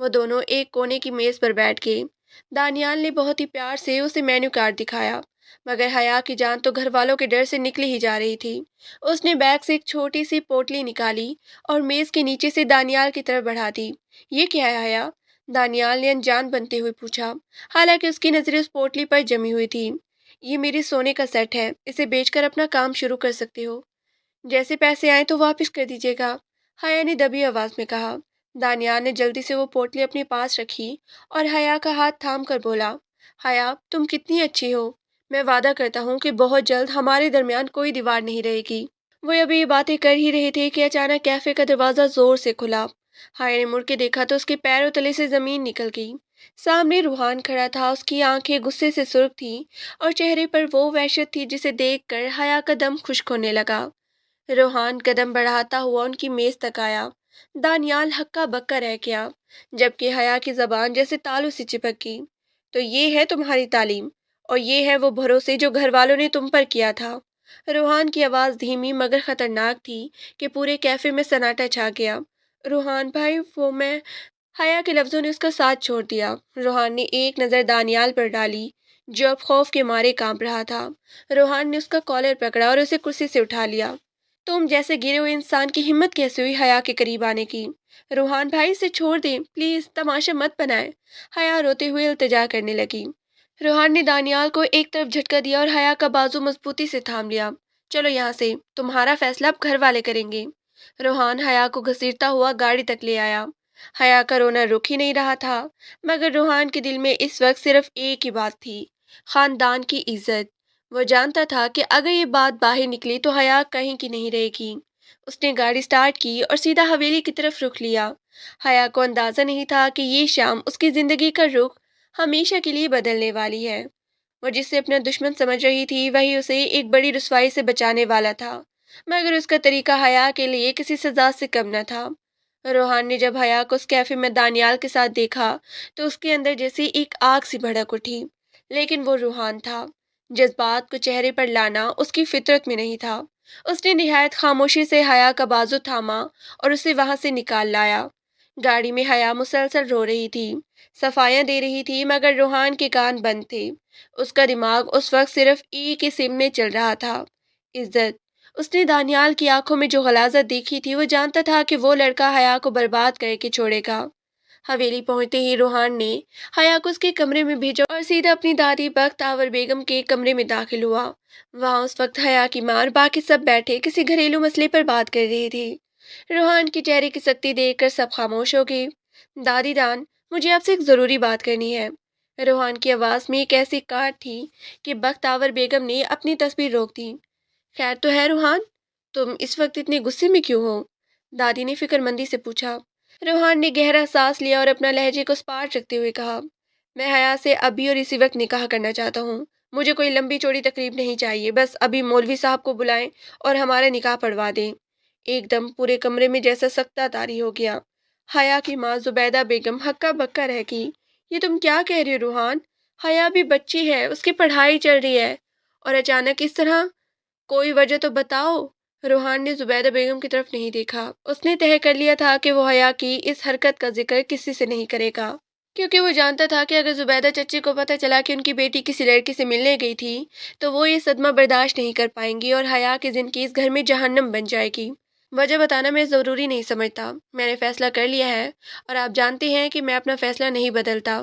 وہ دونوں ایک کونے کی میز پر بیٹھ گئے۔ دانیال نے بہت ہی پیار سے اسے مینو کارڈ دکھایا، مگر حیا کی جان تو گھر والوں کے ڈر سے نکلی ہی جا رہی تھی۔ اس نے بیگ سے ایک چھوٹی سی پوٹلی نکالی اور میز کے نیچے سے دانیال کی طرف بڑھا دی۔ یہ کیا ہے حیا؟ دانیال نے انجان بنتے ہوئے پوچھا، حالانکہ اس کی نظریں اس پوٹلی پر جمی ہوئی تھی۔ یہ میری سونے کا سیٹ ہے، اسے بیچ کر اپنا کام شروع کر سکتے ہو، جیسے پیسے آئیں تو واپس کر دیجیے گا، حیا نے دبی آواز میں کہا۔ دانیال نے جلدی سے وہ پوٹلی اپنے پاس رکھی اور حیا کا ہاتھ تھام کر بولا، حیا تم کتنی اچھی ہو، میں وعدہ کرتا ہوں کہ بہت جلد ہمارے درمیان کوئی دیوار نہیں رہے گی۔ وہ ابھی یہ باتیں کر ہی رہے تھے کہ اچانک کیفے کا دروازہ زور سے کھلا۔ حیا نے مڑ کے دیکھا تو اس کے پیروں تلے سے زمین نکل گئی۔ سامنے روحان کھڑا تھا، اس کی آنکھیں غصے سے سرخ تھیں اور چہرے پر وہ وحشت تھی جسے دیکھ کر حیا کا دم خشک ہونے لگا۔ روحان قدم بڑھاتا ہوا ان کی میز تک آیا۔ دانیال ہکا بکا رہ گیا، جبکہ حیا کی زبان جیسے تالوں سے چپک گئی۔ تو یہ ہے تمہاری تعلیم، اور یہ ہے وہ بھروسے جو گھر والوں نے تم پر کیا تھا۔ روحان کی آواز دھیمی مگر خطرناک تھی کہ پورے کیفے میں سناٹا چھا گیا۔ روحان بھائی وہ میں… حیا کے لفظوں نے اس کا ساتھ چھوڑ دیا۔ روحان نے ایک نظر دانیال پر ڈالی جو اب خوف کے مارے کانپ رہا تھا۔ روحان نے اس کا کالر پکڑا اور اسے کرسی سے اٹھا لیا۔ تم جیسے گرے ہوئے انسان کی ہمت کیسے ہوئی حیا کے قریب آنے کی؟ روحان بھائی اسے چھوڑ دیں پلیز، تماشا مت بنائیں، حیا روتے ہوئے التجا کرنے لگی۔ روحان نے دانیال کو ایک طرف جھٹکا دیا اور حیا کا بازو مضبوطی سے تھام لیا۔ چلو یہاں سے، تمہارا فیصلہ اب گھر والے کریں گے۔ روحان حیا کو گھسیٹتا ہوا گاڑی تک لے آیا۔ حیا کا رونا رک ہی نہیں رہا تھا، مگر روحان کے دل میں اس وقت صرف ایک ہی بات تھی، خاندان کی عزت۔ وہ جانتا تھا کہ اگر یہ بات باہر نکلی تو حیا کہیں کی نہیں رہے گی۔ اس نے گاڑی سٹارٹ کی اور سیدھا حویلی کی طرف رخ لیا۔ حیا کو اندازہ نہیں تھا کہ یہ شام اس کی زندگی کا رخ ہمیشہ کے لیے بدلنے والی ہے۔ وہ جسے اپنا دشمن سمجھ رہی تھی وہی اسے ایک بڑی رسوائی سے بچانے والا تھا، مگر اس کا طریقہ حیا کے لیے کسی سزا سے کم نہ تھا۔ روحان نے جب حیا کو اس کیفے میں دانیال کے ساتھ دیکھا تو اس کے اندر جیسے ایک آگ سی بھڑک اٹھی، لیکن وہ روحان تھا، جذبات کو چہرے پر لانا اس کی فطرت میں نہیں تھا۔ اس نے نہایت خاموشی سے حیا کا بازو تھاما اور اسے وہاں سے نکال لایا۔ گاڑی میں حیا مسلسل رو رہی تھی، صفائیاں دے رہی تھی، مگر روحان کے کان بند تھے۔ اس کا دماغ اس وقت صرف ایک ہی سم میں چل رہا تھا، عزت۔ اس نے دانیال کی آنکھوں میں جو غلاظت دیکھی تھی، وہ جانتا تھا کہ وہ لڑکا حیا کو برباد کر کے چھوڑے گا۔ حویلی پہنچتے ہی روحان نے حیا کو اس کے کمرے میں بھیجا اور سیدھا اپنی دادی بخت آور بیگم کے کمرے میں داخل ہوا۔ وہاں اس وقت حیا کی ماں اور باقی سب بیٹھے کسی گھریلو مسئلے پر بات کر رہے تھے۔ روحان کی چہرے کی سختی دیکھ کر سب خاموش ہو گئے۔ دادی جان، مجھے آپ سے ایک ضروری بات کرنی ہے۔ روحان کی آواز میں ایک ایسی کاٹ تھی کہ بخت آور بیگم نے اپنی تصویر روک دی۔ خیر تو ہے روحان، تم اس وقت اتنے غصے میں کیوں ہو؟ دادی نے فکر مندی سے پوچھا۔ روحان نے گہرا سانس لیا اور اپنا لہجے کو سپاٹ رکھتے ہوئے کہا، میں حیا سے ابھی اور اسی وقت نکاح کرنا چاہتا ہوں۔ مجھے کوئی لمبی چوڑی تقریب نہیں چاہیے، بس ابھی مولوی صاحب کو بلائیں اور ہمارا نکاح پڑھوا دیں۔ ایک دم پورے کمرے میں جیسا سکتہ طاری ہو گیا۔ حیا کی ماں زبیدہ بیگم ہکا بکا رہ گئی۔ یہ تم کیا کہہ رہے ہو روحان؟ حیا بھی بچی ہے، اس کی پڑھائی چل رہی ہے، اور اچانک اس طرح… کوئی وجہ تو بتاؤ۔ روحان نے زبیدہ بیگم کی طرف نہیں دیکھا۔ اس نے طے کر لیا تھا کہ وہ حیا کی اس حرکت کا ذکر کسی سے نہیں کرے گا، کیونکہ وہ جانتا تھا کہ اگر زبیدہ چچی کو پتہ چلا کہ ان کی بیٹی کسی لڑکی سے ملنے گئی تھی تو وہ یہ صدمہ برداشت نہیں کر پائیں گی اور حیا کی زندگی اس گھر میں جہنم بن جائے گی۔ وجہ بتانا میں ضروری نہیں سمجھتا، میں نے فیصلہ کر لیا ہے اور آپ جانتے ہیں کہ میں اپنا فیصلہ نہیں بدلتا،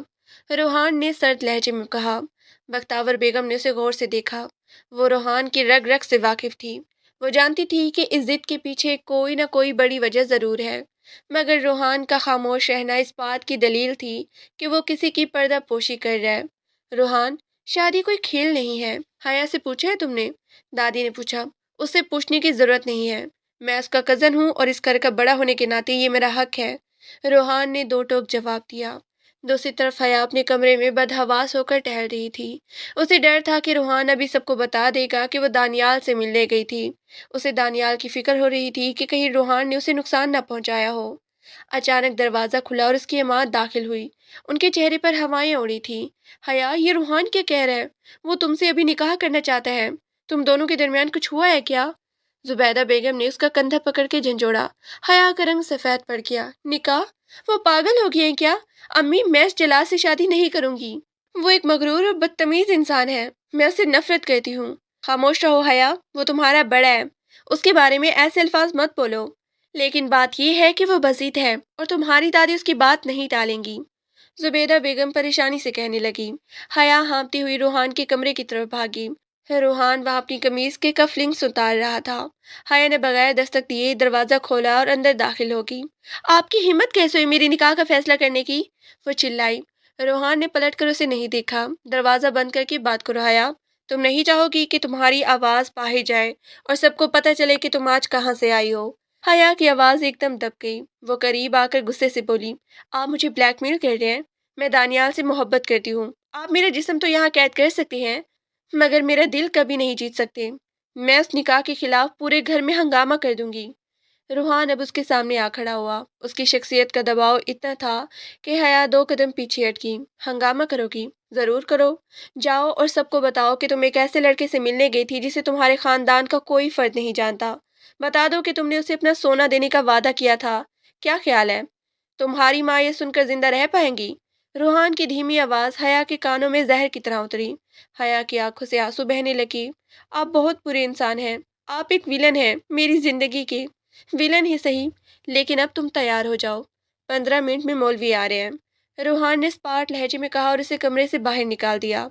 روحان نے سرد لہجے میں کہا۔ بخت آور بیگم نے اسے غور سے دیکھا۔ وہ روحان کی رگ رگ سے واقف تھی۔ وہ جانتی تھی کہ اس ضد کے پیچھے کوئی نہ کوئی بڑی وجہ ضرور ہے، مگر روحان کا خاموش رہنا اس بات کی دلیل تھی کہ وہ کسی کی پردہ پوشی کر رہا ہے۔ روحان، شادی کوئی کھیل نہیں ہے، حیا سے پوچھا ہے تم نے؟ دادی نے پوچھا۔ اس سے پوچھنے کی ضرورت نہیں ہے، میں اس کا کزن ہوں اور اس گھر کا بڑا ہونے کے ناطے یہ میرا حق ہے، روحان نے دو ٹوک جواب دیا۔ دوسری طرف حیا اپنے کمرے میں بدحواس ہو کر ٹہل رہی تھی۔ اسے ڈر تھا کہ روحان ابھی سب کو بتا دے گا کہ وہ دانیال سے ملنے گئی تھی۔ اسے دانیال کی فکر ہو رہی تھی کہ کہیں روحان نے اسے نقصان نہ پہنچایا ہو۔ اچانک دروازہ کھلا اور اس کی ماں داخل ہوئی۔ ان کے چہرے پر ہوائیں اڑی تھیں۔ حیا، یہ روحان کیا کہہ رہا ہے؟ وہ تم سے ابھی نکاح کرنا چاہتا ہے، تم دونوں کے درمیان کچھ ہوا ہے کیا؟ زبیدہ بیگم نے اس کا کندھا پکڑ کے جھنجھوڑا۔ حیا کا رنگ سفید پڑ گیا۔ نکاح؟ وہ پاگل ہو گئی ہیں کیا؟ امی، میں اس جلال سے شادی نہیں کروں گی۔ وہ ایک مغرور اور بدتمیز انسان ہے، میں اس سے نفرت کرتی ہوں۔ خاموش رہو حیا، وہ تمہارا بڑا ہے، اس کے بارے میں ایسے الفاظ مت بولو۔ لیکن بات یہ ہے کہ وہ بسیط ہے اور تمہاری دادی اس کی بات نہیں ٹالیں گی، زبیدہ بیگم پریشانی سے کہنے لگی۔ حیا ہانپتی ہوئی روحان کے کمرے کی طرف بھاگی۔ روحان وہاں اپنی قمیض کے کف لنکس اتار رہا تھا۔ حیا نے بغیر دستک دیے دروازہ کھولا اور اندر داخل ہوگی۔ آپ کی ہمت کیسے ہوئی میری نکاح کا فیصلہ کرنے کی؟ وہ چلائی۔ روحان نے پلٹ کر اسے نہیں دیکھا۔ دروازہ بند کر کے بات کرو حیا، تم نہیں چاہو گی کہ تمہاری آواز باہر جائے اور سب کو پتہ چلے کہ تم آج کہاں سے آئی ہو؟ حیا کی آواز ایک دم دب گئی۔ وہ قریب آ کر غصے سے بولی، آپ مجھے بلیک میل کر رہے ہیں؟ میں دانیال سے محبت کرتی ہوں۔ آپ میرا جسم تو یہاں قید کر سکتے ہیں مگر میرا دل کبھی نہیں جیت سکتے۔ میں اس نکاح کے خلاف پورے گھر میں ہنگامہ کر دوں گی۔ روحان اب اس کے سامنے آ کھڑا ہوا۔ اس کی شخصیت کا دباؤ اتنا تھا کہ حیا 2 قدم پیچھے ہٹ گئی۔ ہنگامہ کرو گی؟ ضرور کرو، جاؤ اور سب کو بتاؤ کہ تم ایک ایسے لڑکے سے ملنے گئی تھی جسے تمہارے خاندان کا کوئی فرد نہیں جانتا۔ بتا دو کہ تم نے اسے اپنا سونا دینے کا وعدہ کیا تھا۔ کیا خیال ہے تمہاری ماں یہ سن کر زندہ رہ پائیں گی؟ روحان کی دھیمی آواز حیا کے کانوں میں زہر کی طرح اتری۔ حیا کی آنکھوں سے آنسو بہنے لگی۔ آپ بہت برے انسان ہیں، آپ ایک ویلن ہیں میری زندگی کے۔ ویلن ہی صحیح، لیکن اب تم تیار ہو جاؤ، 15 منٹ میں مولوی آ رہے ہیں، روحان نے اسپاٹ لہجے میں کہا اور اسے کمرے سے باہر نکال دیا۔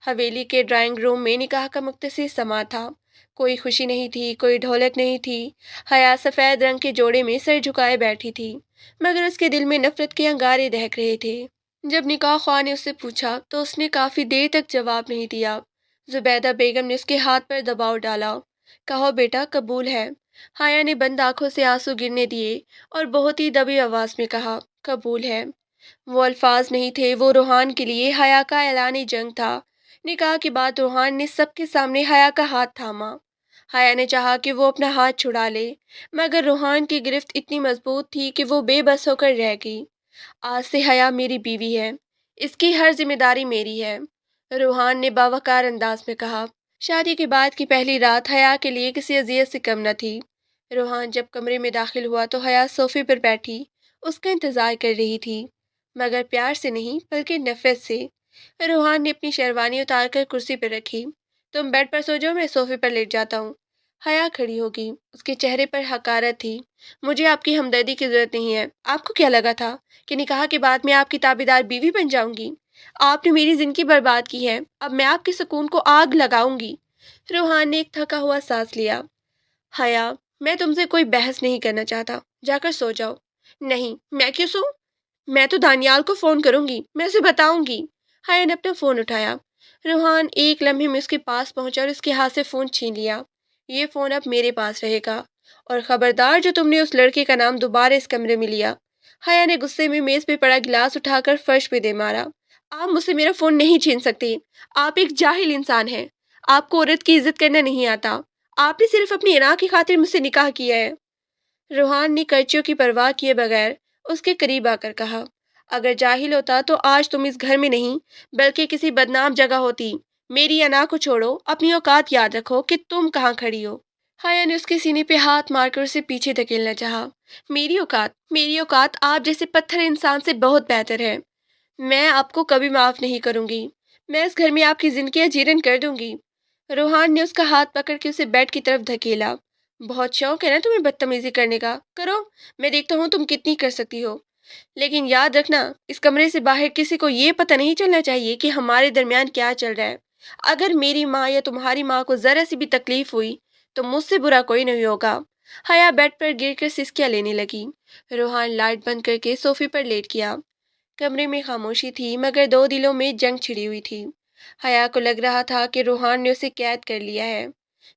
حویلی کے ڈرائنگ روم میں نکاح کا مختصر سماں تھا۔ کوئی خوشی نہیں تھی، کوئی ڈھولک نہیں تھی۔ حیا سفید رنگ کے جوڑے میں سر جھکائے بیٹھی تھی، مگر اس کے دل میں نفرت کے انگارے دہک رہے تھے۔ جب نکاح خواہ نے اس سے پوچھا تو اس نے کافی دیر تک جواب نہیں دیا۔ زبیدہ بیگم نے اس کے ہاتھ پر دباؤ ڈالا۔ کہو بیٹا، قبول ہے۔ حیا نے بند آنکھوں سے آنسو گرنے دیے اور بہت ہی دبی آواز میں کہا، قبول ہے۔ وہ الفاظ نہیں تھے، وہ روحان کے لیے حیا کا اعلان جنگ تھا۔ نکاح کے بعد روحان نے سب کے سامنے حیا کا ہاتھ تھاما۔ حیا نے چاہا کہ وہ اپنا ہاتھ چھڑا لے، مگر روحان کی گرفت اتنی مضبوط تھی کہ وہ بے بس ہو کر رہ گئی۔ آج سے حیا میری بیوی ہے، اس کی ہر ذمہ داری میری ہے، روحان نے باوقار انداز میں کہا۔ شادی کے بعد کی پہلی رات حیا کے لیے کسی اذیت سے کم نہ تھی۔ روحان جب کمرے میں داخل ہوا تو حیا صوفے پر بیٹھی اس کا انتظار کر رہی تھی، مگر پیار سے نہیں بلکہ نفرت سے۔ روحان نے اپنی شیروانی اتار کر کرسی پر رکھی۔ تم بیڈ پر سو جاؤ، میں صوفے پر لیٹ جاتا ہوں۔ حیا کھڑی ہو گئی، اس کے چہرے پر حقارت تھی۔ مجھے آپ کی ہمدردی کی ضرورت نہیں ہے۔ آپ کو کیا لگا تھا کہ نکاح کے بعد میں آپ کی تابعدار بیوی بن جاؤں گی؟ آپ نے میری زندگی برباد کی ہے، اب میں آپ کے سکون کو آگ لگاؤں گی۔ روحان نے ایک تھکا ہوا سانس لیا۔ حیا، میں تم سے کوئی بحث نہیں کرنا چاہتا، جا کر سو جاؤ۔ نہیں، میں کیوں سو؟ میں تو دانیال کو فون کروں گی، میں اسے بتاؤں گی۔ حیا نے اپنا فون اٹھایا۔ روحان ایک لمحے میں اس کے پاس پہنچا اور اس کے ہاتھ سے فون چھین لیا۔ یہ فون اب میرے پاس رہے گا، اور خبردار جو تم نے اس لڑکے کا نام دوبارہ اس کمرے میں لیا۔ حیا نے غصے میں میز پہ پڑا گلاس اٹھا کر فرش پہ دے مارا۔ آپ مجھ سے میرا فون نہیں چھین سکتے، آپ ایک جاہل انسان ہیں، آپ کو عورت کی عزت کرنا نہیں آتا، آپ نے صرف اپنی انا کی خاطر مجھ سے نکاح کیا ہے۔ روحان نے کرچیوں کی پرواہ کیے بغیر اس کے قریب آ کر کہا، اگر جاہل ہوتا تو آج تم اس گھر میں نہیں بلکہ کسی بدنام جگہ ہوتی۔ میری انا کو چھوڑو، اپنی اوقات یاد رکھو کہ تم کہاں کھڑی ہو۔ حیا نے اس کے سینے پہ ہاتھ مار کر اسے پیچھے دھکیلنا چاہا۔ میری اوقات آپ جیسے پتھر انسان سے بہت بہتر ہے۔ میں آپ کو کبھی معاف نہیں کروں گی، میں اس گھر میں آپ کی زندگی جیرن کر دوں گی۔ روحان نے اس کا ہاتھ پکڑ کے اسے بیڈ کی طرف دھکیلا۔ بہت شوق ہے نا تمہیں بدتمیزی کرنے کا، کرو، میں دیکھتا ہوں تم کتنی کر سکتی ہو، لیکن یاد رکھنا اس کمرے سے باہر کسی کو یہ پتہ نہیں چلنا چاہیے کہ ہمارے درمیان کیا چل رہا ہے۔ اگر میری ماں یا تمہاری ماں کو ذرا سی بھی تکلیف ہوئی تو مجھ سے برا کوئی نہیں ہوگا۔ حیا بیڈ پر گر کر سسکیاں لینے لگی۔ روحان لائٹ بند کر کے صوفے پر لیٹ گیا۔ کمرے میں خاموشی تھی مگر دو دلوں میں جنگ چھڑی ہوئی تھی۔ حیا کو لگ رہا تھا کہ روحان نے اسے قید کر لیا ہے،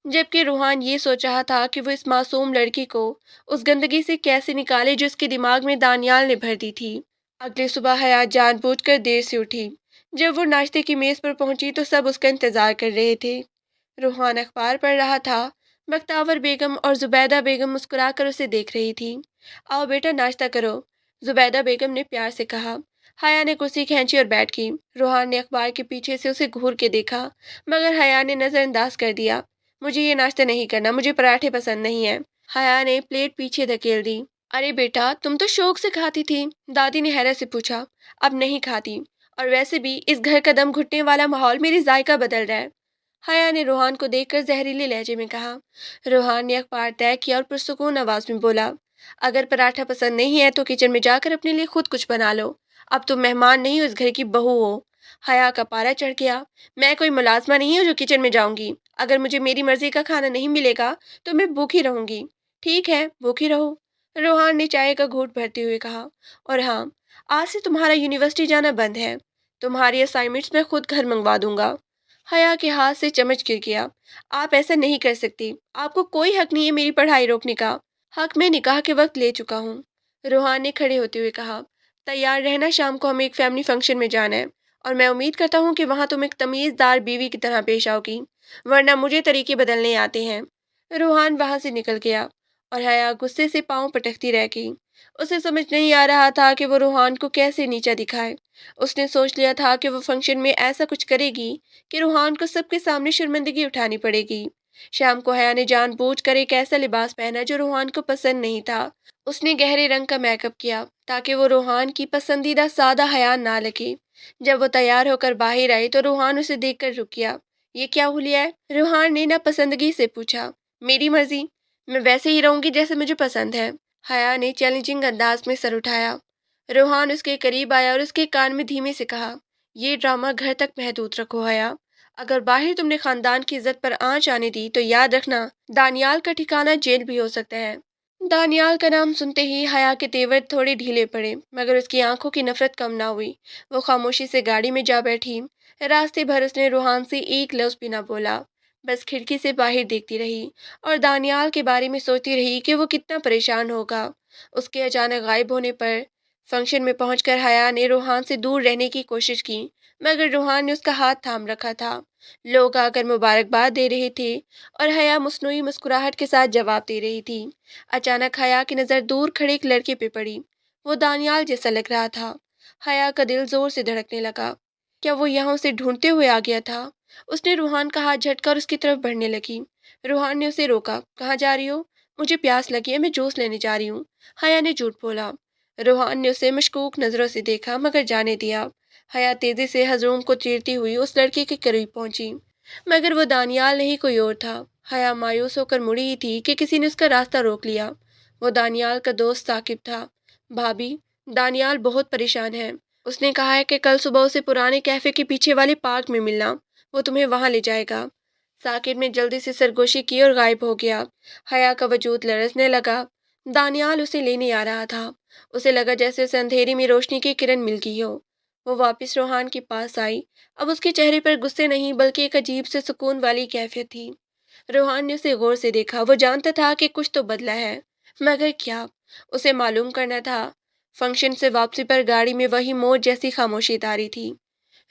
جبکہ روحان یہ سوچ رہا تھا کہ وہ اس معصوم لڑکی کو اس گندگی سے کیسے نکالے جو اس کے دماغ میں دانیال نے بھر دی تھی۔ اگلی صبح حیا جان بوجھ کر دیر سے اٹھی۔ جب وہ ناشتے کی میز پر پہنچی تو سب اس کا انتظار کر رہے تھے۔ روحان اخبار پڑھ رہا تھا۔ بختیور بیگم اور زبیدہ بیگم مسکرا کر اسے دیکھ رہی تھی۔ آؤ بیٹا، ناشتہ کرو، زبیدہ بیگم نے پیار سے کہا۔ حیا نے کرسی کھینچی اور بیٹھ گئی۔ روحان نے اخبار کے پیچھے سے اسے گھور کے دیکھا، مگر حیا نے نظر انداز کر دیا۔ مجھے یہ ناشتہ نہیں کرنا، مجھے پراٹھے پسند نہیں ہیں۔ حیا نے پلیٹ پیچھے دھکیل دی۔ ارے بیٹا، تم تو شوق سے کھاتی تھی، دادی نے حیرت سے پوچھا۔ اب نہیں کھاتی، اور ویسے بھی اس گھر کا دم گھٹنے والا ماحول میری ذائقہ بدل رہا ہے، حیا نے روحان کو دیکھ کر زہریلے لہجے میں کہا۔ روحان نے اخبار طے کیا اور پرسکون آواز میں بولا، اگر پراٹھا پسند نہیں ہے تو کچن میں جا کر اپنے لیے خود کچھ بنا لو، اب تم مہمان نہیں ہو، اس گھر کی بہو ہو۔ حیا کا پارا چڑھ گیا۔ میں کوئی ملازمہ نہیں ہوں جو کچن میں جاؤں گی، اگر مجھے میری مرضی کا کھانا نہیں ملے گا تو میں بھوکی رہوں گی۔ ٹھیک ہے، بھوکی رہو، روحان نے چائے کا گھونٹ بھرتے ہوئے کہا۔ اور ہاں، آج سے تمہارا یونیورسٹی جانا بند ہے، تمہاری اسائنمنٹس میں خود گھر منگوا دوں گا۔ حیا کے ہاتھ سے چمچ گر گیا۔ آپ ایسا نہیں کر سکتی، آپ کو کوئی حق نہیں ہے میری پڑھائی روکنے کا۔ حق میں نکاح کے وقت لے چکا ہوں، روحان نے کھڑے ہوتے ہوئے کہا۔ تیار رہنا، شام کو ہمیں ایک فیملی فنکشن میں جانا ہے، اور میں امید کرتا ہوں کہ وہاں تم ایک تمیز دار بیوی کی طرح پیش آؤ گی، ورنہ مجھے طریقے بدلنے آتے ہیں۔ روحان وہاں سے نکل گیا اور حیا غصے سے پاؤں پٹکتی رہ گئی۔ اسے سمجھ نہیں آ رہا تھا کہ وہ روحان کو کیسے نیچا دکھائے۔ اس نے سوچ لیا تھا کہ وہ فنکشن میں ایسا کچھ کرے گی کہ روحان کو سب کے سامنے شرمندگی اٹھانی پڑے گی۔ شام کو حیا نے جان بوجھ کر ایک ایسا لباس پہنا جو روحان کو پسند نہیں تھا۔ اس نے گہرے رنگ کا میک اپ کیا تاکہ وہ روحان کی پسندیدہ سادہ حیا نہ لگے۔ جب وہ تیار ہو کر باہر آئی تو روحان اسے دیکھ کر رک گیا۔ یہ کیا ہولیا ہے؟ روحان نے ناپسندگی سے پوچھا۔ میری مرضی، میں ویسے ہی رہوں گی جیسے مجھے پسند ہے، حیا نے چیلنجنگ انداز میں سر اٹھایا۔ روحان اس کے قریب آیا اور اس کے کان میں دھیمے سے کہا، یہ ڈرامہ گھر تک محدود رکھو حیا، اگر باہر تم نے خاندان کی عزت پر آنچ آنے دی تو یاد رکھنا دانیال کا ٹھکانہ جیل بھی ہو سکتا ہے۔ دانیال کا نام سنتے ہی حیا کے تیور تھوڑے ڈھیلے پڑے، مگر اس کی آنکھوں کی نفرت کم نہ ہوئی۔ وہ خاموشی سے گاڑی میں جا بیٹھی۔ راستے بھر اس نے روحان سے ایک لفظ بھی نہ بولا، بس کھڑکی سے باہر دیکھتی رہی اور دانیال کے بارے میں سوچتی رہی کہ وہ کتنا پریشان ہوگا اس کے اچانک غائب ہونے پر۔ فنکشن میں پہنچ کر حیا نے روحان سے دور رہنے کی کوشش کی، مگر روحان نے اس کا ہاتھ تھام رکھا تھا۔ لوگ آ کر مبارکباد دے رہے تھے اور حیا مصنوعی مسکراہٹ کے ساتھ جواب دے رہی تھی۔ اچانک حیا کی نظر دور کھڑے ایک لڑکے پہ پڑی۔ وہ دانیال جیسا لگ رہا تھا۔ حیا کا دل زور سے دھڑکنے لگا۔ کیا وہ یہاں اسے ڈھونڈتے ہوئے آ گیا تھا؟ اس نے روحان کا ہاتھ جھٹکا اور اس کی طرف بڑھنے لگی۔ روحان نے اسے روکا۔ کہاں جا رہی ہو؟ مجھے پیاس لگی ہے، میں جوس لینے جا رہی ہوں، حیا نے جھوٹ بولا۔ روحان نے اسے مشکوک نظروں سے دیکھا مگر جانے دیا۔ حیا تیزی سے ہجوم کو چیرتی ہوئی اس لڑکے کے قریب پہنچی، مگر وہ دانیال نہیں، کوئی اور تھا۔ حیا مایوس ہو کر مڑی ہی تھی کہ کسی نے اس کا راستہ روک لیا۔ وہ دانیال کا دوست ثاقب تھا۔ بھابی، دانیال بہت پریشان ہے، اس نے کہا ہے کہ کل صبح اسے پرانے کیفے کے پیچھے والے پارک میں ملنا، وہ تمہیں وہاں لے جائے گا۔ ثاقب نے جلدی سے سرگوشی کی اور غائب ہو گیا۔ حیا کا وجود لرزنے لگا۔ دانیال اسے لینے آ رہا تھا۔ اسے لگا جیسے اسے اندھیرے میں روشنی کی کرن مل گئی ہو۔ وہ واپس روحان کے پاس آئی۔ اب اس کے چہرے پر غصے نہیں بلکہ ایک عجیب سے سکون والی کیفیت تھی۔ روحان نے اسے غور سے دیکھا۔ وہ جانتا تھا کہ کچھ تو بدلا ہے، مگر کیا؟ اسے معلوم کرنا تھا۔ فنکشن سے واپسی پر گاڑی میں وہی موت جیسی خاموشی طاری تھی۔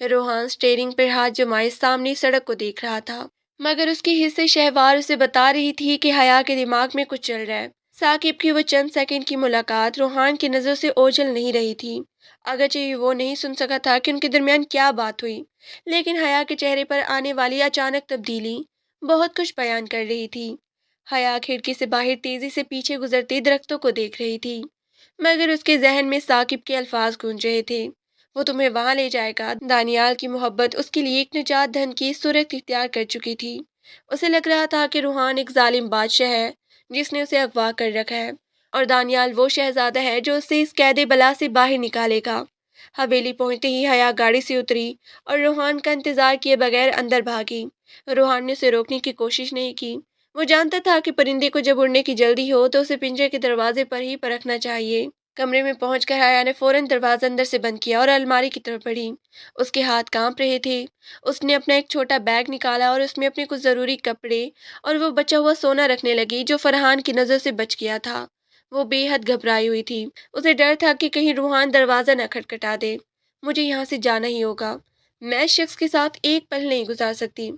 روحان سٹیئرنگ پر ہاتھ جمائے سامنے سڑک کو دیکھ رہا تھا، مگر اس کی حصے شہوار اسے بتا رہی تھی کہ حیا کے دماغ میں کچھ چل رہا ہے۔ ثاقب کی وہ چند سیکنڈ کی ملاقات روحان کی نظر سے اوجھل نہیں رہی تھی، اگرچہ وہ نہیں سن سکا تھا کہ ان کے درمیان کیا بات ہوئی، لیکن حیا کے چہرے پر آنے والی اچانک تبدیلی بہت کچھ بیان کر رہی تھی۔ حیا کھڑکی سے باہر تیزی سے پیچھے گزرتے درختوں کو دیکھ رہی تھی، مگر اس کے ذہن میں ثاقب کے الفاظ گونج رہے تھے، وہ تمہیں وہاں لے جائے گا۔ دانیال کی محبت اس کے لیے ایک نجات دہن کی صورت اختیار کر چکی تھی۔ اسے لگ رہا تھا کہ روحان ایک ظالم بادشاہ ہے جس نے اسے اغوا کر رکھا ہے، اور دانیال وہ شہزادہ ہے جو اسے اس قید بلا سے باہر نکالے گا۔ حویلی پہنچتے ہی حیا گاڑی سے اتری اور روحان کا انتظار کیے بغیر اندر بھاگی۔ روحان نے اسے روکنے کی کوشش نہیں کی۔ وہ جانتا تھا کہ پرندے کو جب اڑنے کی جلدی ہو تو اسے پنجرے کے دروازے پر ہی پرکھنا چاہیے۔ کمرے میں پہنچ کر حیا نے فوراً دروازہ اندر سے بند کیا اور الماری کی طرف بڑھی۔ اس کے ہاتھ کانپ رہے تھے۔ اس نے اپنا ایک چھوٹا بیگ نکالا اور اس میں اپنے کچھ ضروری کپڑے اور وہ بچا ہوا سونا رکھنے لگی جو فرحان کی نظر سے بچ گیا تھا۔ وہ بے حد گھبرائی ہوئی تھی۔ اسے ڈر تھا کہ کہیں روحان دروازہ نہ کھٹکھٹا دے۔ مجھے یہاں سے جانا ہی ہوگا، میں اس شخص کے ساتھ ایک پل نہیں گزار سکتی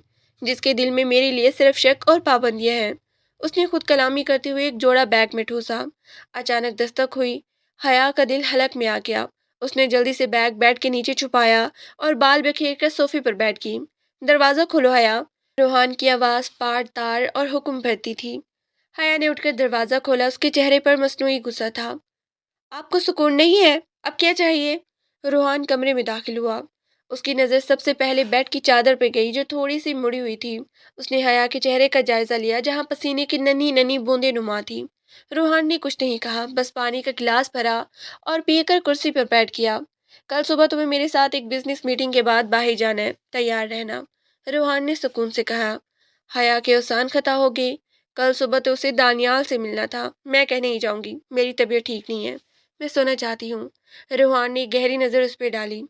جس کے دل میں میرے لیے صرف شک اور پابندیاں ہیں۔ اس نے خود کلامی کرتے ہوئے ایک جوڑا بیگ میں ٹھوسا۔ اچانک دستک ہوئی۔ حیا کا دل حلق میں آ گیا۔ اس نے جلدی سے بیگ بیڈ کے نیچے چھپایا اور بال بکھیر کر صوفے پر بیٹھ گئی۔ دروازہ کھولو حیا، روحان کی آواز پار تار اور حکم بھرتی تھی۔ حیا نے اٹھ کر دروازہ کھولا، اس کے چہرے پر مصنوعی غصہ تھا۔ آپ کو سکون نہیں ہے؟ اب کیا چاہیے؟ روحان کمرے میں داخل ہوا۔ اس کی نظر سب سے پہلے بیڈ کی چادر پہ گئی جو تھوڑی سی مڑی ہوئی تھی۔ اس نے حیا کے چہرے کا جائزہ لیا جہاں پسینے کی ننھی ننھی بوندیں نما تھی۔ روحان نے کچھ نہیں کہا، بس پانی کا گلاس بھرا اور پی کر کرسی پر بیٹھ گیا۔ کل صبح تمہیں میرے ساتھ ایک بزنس میٹنگ کے بعد باہر جانا ہے، تیار رہنا، روحان نے سکون سے کہا۔ حیا کے اوسان خطا ہو گئے۔ کل صبح تو اسے دانیال سے ملنا تھا۔ میں کہنے ہی جاؤں گی، میری طبیعت ٹھیک نہیں ہے، میں سونا چاہتی ہوں۔ روحان نے گہری نظر اس پہ ڈالی۔